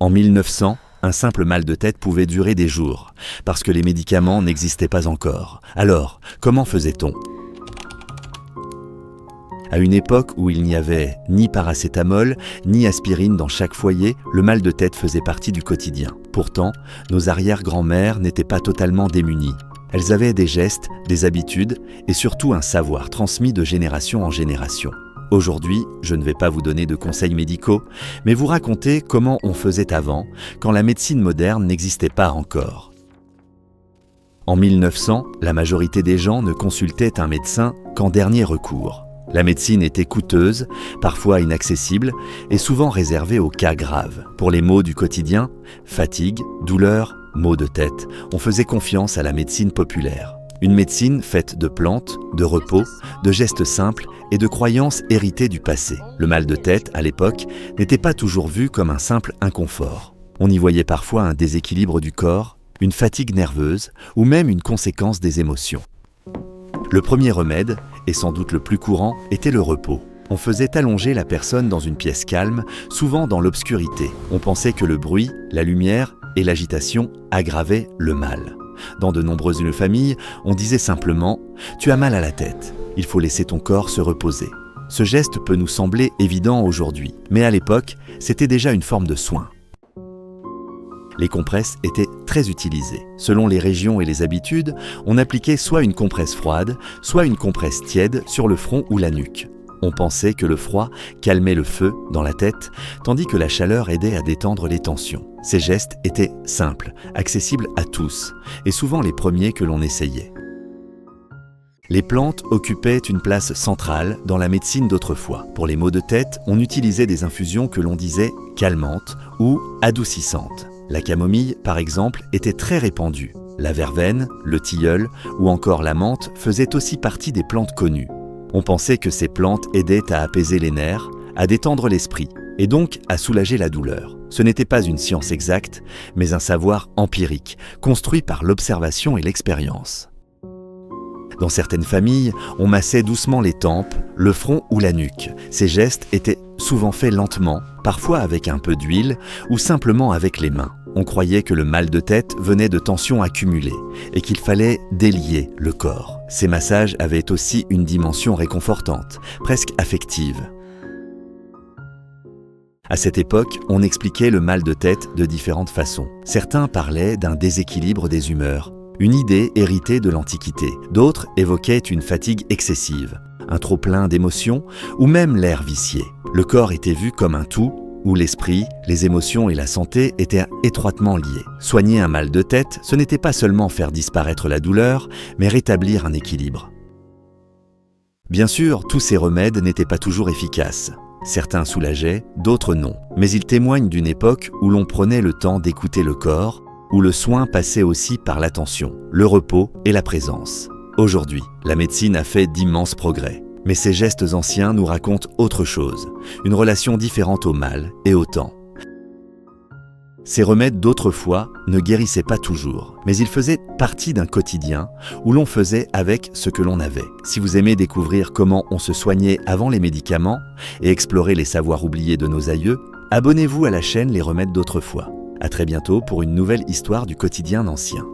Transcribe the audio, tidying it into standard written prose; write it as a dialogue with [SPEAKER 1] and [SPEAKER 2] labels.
[SPEAKER 1] En 1900, un simple mal de tête pouvait durer des jours, parce que les médicaments n'existaient pas encore. Alors, comment faisait-on ? À une époque où il n'y avait ni paracétamol, ni aspirine dans chaque foyer, le mal de tête faisait partie du quotidien. Pourtant, nos arrière-grand-mères n'étaient pas totalement démunies. Elles avaient des gestes, des habitudes et surtout un savoir transmis de génération en génération. Aujourd'hui, je ne vais pas vous donner de conseils médicaux, mais vous raconter comment on faisait avant, quand la médecine moderne n'existait pas encore. En 1900, la majorité des gens ne consultaient un médecin qu'en dernier recours. La médecine était coûteuse, parfois inaccessible et souvent réservée aux cas graves. Pour les maux du quotidien, fatigue, douleur, maux de tête, on faisait confiance à la médecine populaire. Une médecine faite de plantes, de repos, de gestes simples et de croyances héritées du passé. Le mal de tête, à l'époque, n'était pas toujours vu comme un simple inconfort. On y voyait parfois un déséquilibre du corps, une fatigue nerveuse ou même une conséquence des émotions. Le premier remède, et sans doute le plus courant, était le repos. On faisait allonger la personne dans une pièce calme, souvent dans l'obscurité. On pensait que le bruit, la lumière et l'agitation aggravaient le mal. Dans de nombreuses familles, on disait simplement « Tu as mal à la tête, il faut laisser ton corps se reposer ». Ce geste peut nous sembler évident aujourd'hui, mais à l'époque, c'était déjà une forme de soin. Les compresses étaient très utilisées. Selon les régions et les habitudes, on appliquait soit une compresse froide, soit une compresse tiède sur le front ou la nuque. On pensait que le froid calmait le feu dans la tête, tandis que la chaleur aidait à détendre les tensions. Ces gestes étaient simples, accessibles à tous, et souvent les premiers que l'on essayait. Les plantes occupaient une place centrale dans la médecine d'autrefois. Pour les maux de tête, on utilisait des infusions que l'on disait calmantes ou adoucissantes. La camomille, par exemple, était très répandue. La verveine, le tilleul ou encore la menthe faisaient aussi partie des plantes connues. On pensait que ces plantes aidaient à apaiser les nerfs, à détendre l'esprit et donc à soulager la douleur. Ce n'était pas une science exacte, mais un savoir empirique, construit par l'observation et l'expérience. Dans certaines familles, on massait doucement les tempes, le front ou la nuque. Ces gestes étaient souvent faits lentement, parfois avec un peu d'huile ou simplement avec les mains. On croyait que le mal de tête venait de tensions accumulées et qu'il fallait délier le corps. Ces massages avaient aussi une dimension réconfortante, presque affective. À cette époque, on expliquait le mal de tête de différentes façons. Certains parlaient d'un déséquilibre des humeurs, une idée héritée de l'Antiquité. D'autres évoquaient une fatigue excessive, un trop-plein d'émotions ou même l'air vicié. Le corps était vu comme un tout où l'esprit, les émotions et la santé étaient étroitement liés. Soigner un mal de tête, ce n'était pas seulement faire disparaître la douleur, mais rétablir un équilibre. Bien sûr, tous ces remèdes n'étaient pas toujours efficaces. Certains soulageaient, d'autres non. Mais ils témoignent d'une époque où l'on prenait le temps d'écouter le corps, où le soin passait aussi par l'attention, le repos et la présence. Aujourd'hui, la médecine a fait d'immenses progrès. Mais ces gestes anciens nous racontent autre chose, une relation différente au mal et au temps. Ces remèdes d'autrefois ne guérissaient pas toujours, mais ils faisaient partie d'un quotidien où l'on faisait avec ce que l'on avait. Si vous aimez découvrir comment on se soignait avant les médicaments et explorer les savoirs oubliés de nos aïeux, abonnez-vous à la chaîne Les Remèdes d'autrefois. À très bientôt pour une nouvelle histoire du quotidien ancien.